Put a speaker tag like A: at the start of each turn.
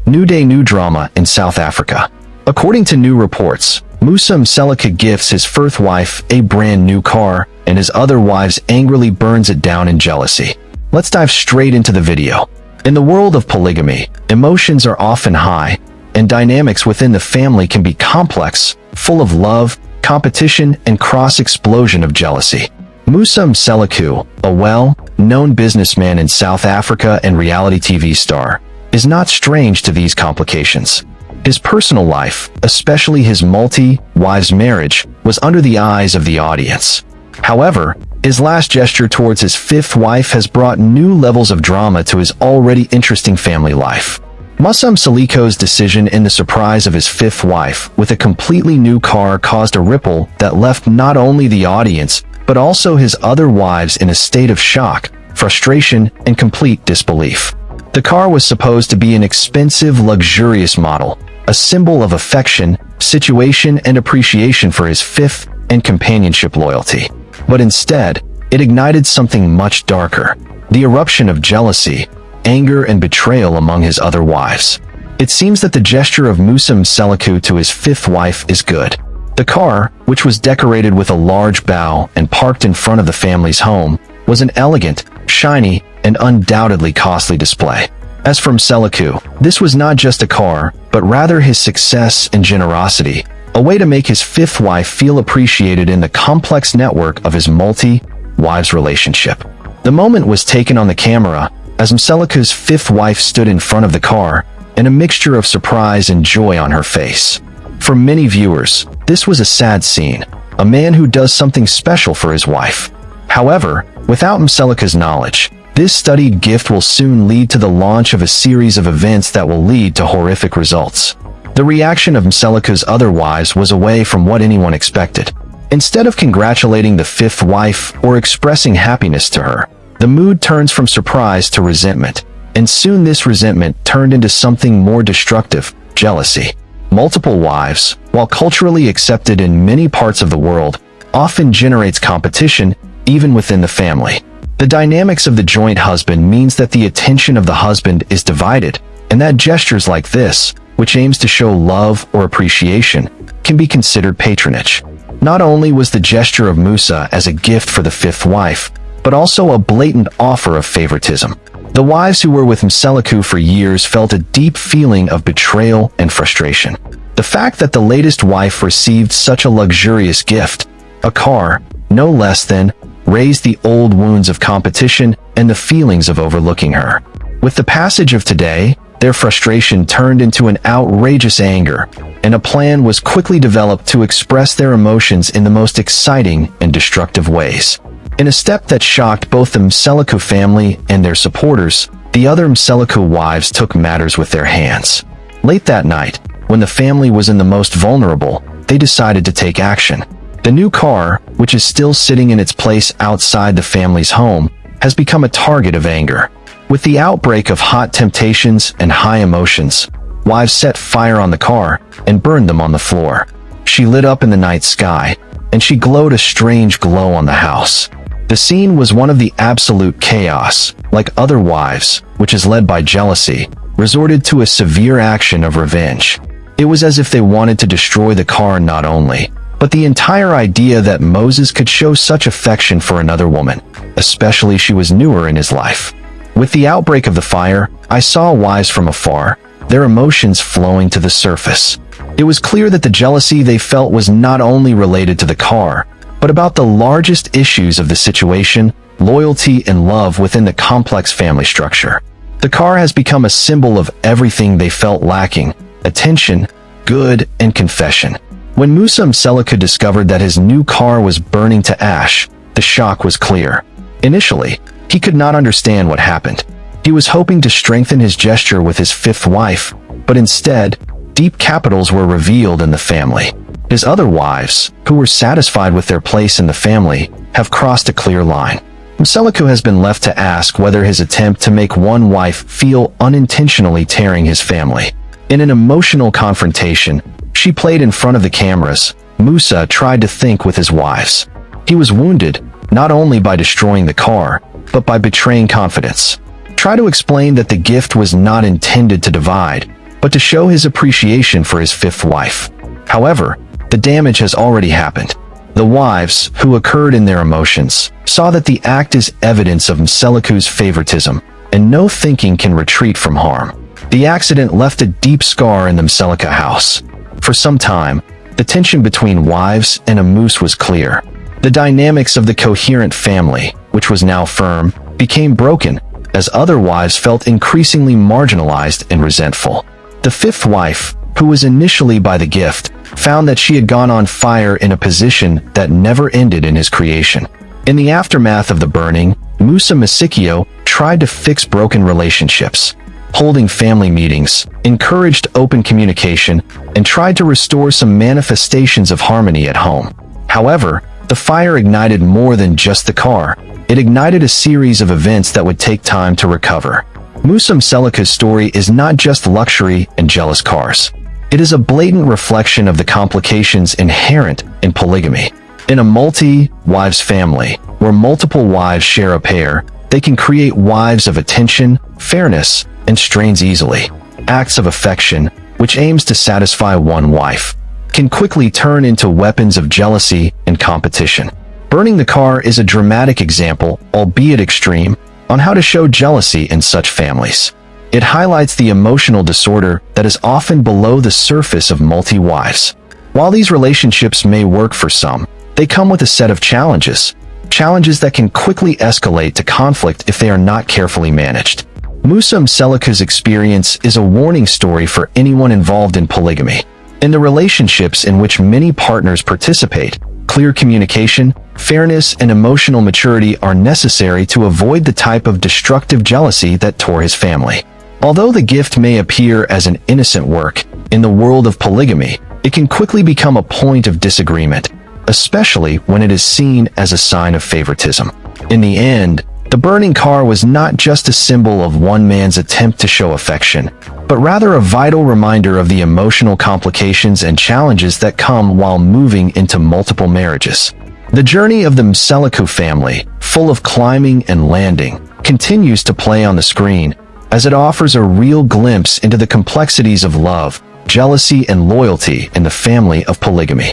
A: New Day New Drama in South Africa. According to new reports, Musa Mseleku gifts his Firth wife a brand new car, and his other wives angrily burns it down in jealousy. Let's dive straight into the video. In the world of polygamy, emotions are often high, and dynamics within the family can be complex, full of love, competition, and cross-explosion of jealousy. Musa Mseleku, a well-known businessman in South Africa and reality TV star, is not strange to these complications. His personal life, especially his multi-wives marriage, was under the eyes of the audience. However, his last gesture towards his fifth wife has brought new levels of drama to his already interesting family life. Musa Mseleku's decision in the surprise of his fifth wife with a completely new car caused a ripple that left not only the audience, but also his other wives in a state of shock, frustration, and complete disbelief. The car was supposed to be an expensive, luxurious model, a symbol of affection, situation, and appreciation for his fifth and companionship loyalty. But instead, it ignited something much darker, the eruption of jealousy, anger, and betrayal among his other wives. It seems that the gesture of Musa Mseleku to his fifth wife is good. The car, which was decorated with a large bow and parked in front of the family's home, was an elegant, shiny, and undoubtedly costly display. As for Mseleku, this was not just a car, but rather his success and generosity, a way to make his fifth wife feel appreciated in the complex network of his multi-wives relationship. The moment was taken on the camera as Mseleku's fifth wife stood in front of the car, and a mixture of surprise and joy on her face. For many viewers, this was a sad scene, a man who does something special for his wife. However, without Mseleku's knowledge, this studied gift will soon lead to the launch of a series of events that will lead to horrific results. The reaction of Mseleku's other wives was away from what anyone expected. Instead of congratulating the fifth wife or expressing happiness to her, the mood turns from surprise to resentment, and soon this resentment turned into something more destructive: jealousy. Multiple wives, while culturally accepted in many parts of the world, often generates competition even within the family. The dynamics of the joint husband means that the attention of the husband is divided, and that gestures like this, which aims to show love or appreciation, can be considered patronage. Not only was the gesture of Musa as a gift for the fifth wife, but also a blatant offer of favoritism. The wives who were with Mseleku for years felt a deep feeling of betrayal and frustration. The fact that the latest wife received such a luxurious gift, a car, no less than, raised the old wounds of competition and the feelings of overlooking her. With the passage of today, their frustration turned into an outrageous anger, and a plan was quickly developed to express their emotions in the most exciting and destructive ways. In a step that shocked both the Mseleku family and their supporters, the other Mseleku wives took matters with their hands. Late that night, when the family was in the most vulnerable, they decided to take action. The new car, which is still sitting in its place outside the family's home, has become a target of anger. With the outbreak of hot temptations and high emotions, wives set fire on the car and burned them on the floor. She lit up in the night sky, and she glowed a strange glow on the house. The scene was one of the absolute chaos. Like other wives, which is led by jealousy, resorted to a severe action of revenge. It was as if they wanted to destroy the car not only, but the entire idea that Moses could show such affection for another woman, especially she was newer in his life. With the outbreak of the fire, I saw wives from afar, their emotions flowing to the surface. It was clear that the jealousy they felt was not only related to the car, but about the largest issues of the situation: loyalty and love within the complex family structure. The car has become a symbol of everything they felt lacking: attention, good, and confession. When Musa Mseleku discovered that his new car was burning to ash, the shock was clear. Initially, he could not understand what happened. He was hoping to strengthen his gesture with his fifth wife, but instead, deep capitals were revealed in the family. His other wives, who were satisfied with their place in the family, have crossed a clear line. Mseleku has been left to ask whether his attempt to make one wife feel unintentionally tearing his family. In an emotional confrontation she played in front of the cameras, Musa tried to think with his wives. He was wounded, not only by destroying the car, but by betraying confidence. Try to explain that the gift was not intended to divide, but to show his appreciation for his fifth wife. However, the damage has already happened. The wives, who occurred in their emotions, saw that the act is evidence of Mseleku's favoritism, and no thinking can retreat from harm. The accident left a deep scar in the Mseleku house. For some time, the tension between wives and Musa was clear. The dynamics of the coherent family, which was now firm, became broken, as other wives felt increasingly marginalized and resentful. The fifth wife, who was initially by the gift, found that she had gone on fire in a position that never ended in his creation. In the aftermath of the burning, Musa Mseleku tried to fix broken relationships, holding family meetings, encouraged open communication, and tried to restore some manifestations of harmony at home. However, the fire ignited more than just the car. It ignited a series of events that would take time to recover. Musa Mseleku's story is not just luxury and jealous cars. It is a blatant reflection of the complications inherent in polygamy. In a multi-wives family, where multiple wives share a pair, they can create wives of attention, fairness, and strains easily. Acts of affection, which aims to satisfy one wife, can quickly turn into weapons of jealousy and competition. Burning the car is a dramatic example, albeit extreme, on how to show jealousy in such families. It highlights the emotional disorder that is often below the surface of multi-wives. While these relationships may work for some, they come with a set of challenges that can quickly escalate to conflict if they are not carefully managed. Musa Mseleku's experience is a warning story for anyone involved in polygamy. In the relationships in which many partners participate, clear communication, fairness, and emotional maturity are necessary to avoid the type of destructive jealousy that tore his family. Although the gift may appear as an innocent work, in the world of polygamy, it can quickly become a point of disagreement, especially when it is seen as a sign of favoritism. In the end, the burning car was not just a symbol of one man's attempt to show affection, but rather a vital reminder of the emotional complications and challenges that come while moving into multiple marriages. The journey of the Mseleku family, full of climbing and landing, continues to play on the screen, as it offers a real glimpse into the complexities of love, jealousy, and loyalty in the family of polygamy.